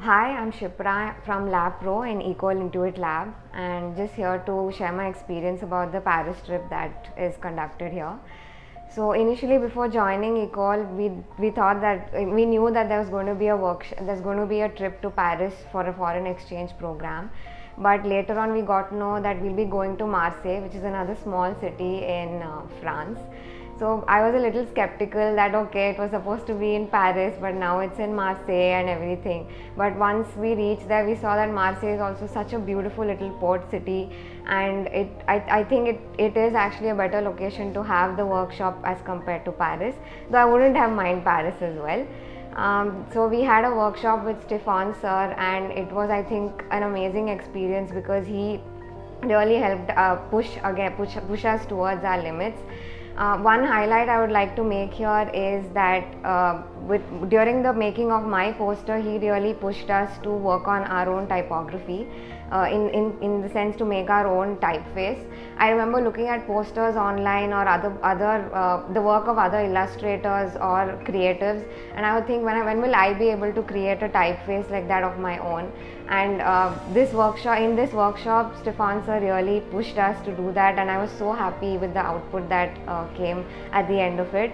Hi, I'm Shipra from Lab Pro in École Intuit Lab, and just here to share my experience about the Paris trip that is conducted here. So initially, before joining École, we thought that we knew that there was going to be a there's going to be a trip to Paris for a foreign exchange program. But later on, we got to know that we'll be going to Marseille, which is another small city in France. So I was a little skeptical that okay, it was supposed to be in Paris, but now it's in Marseille and everything. But once we reached there, we saw that Marseille is also such a beautiful little port city, and I think it is actually a better location to have the workshop as compared to Paris. Though I wouldn't have mind Paris as well. So we had a workshop with Stefan sir, and it was, I think, an amazing experience because he really helped push us towards our limits. One highlight I would like to make here is that during the making of my poster, he really pushed us to work on our own typography, in the sense to make our own typeface. I remember looking at posters online or the work of other illustrators or creatives, and I would think when will I be able to create a typeface like that of my own? And in this workshop, Stefan sir really pushed us to do that, and I was so happy with the output that came at the end of it.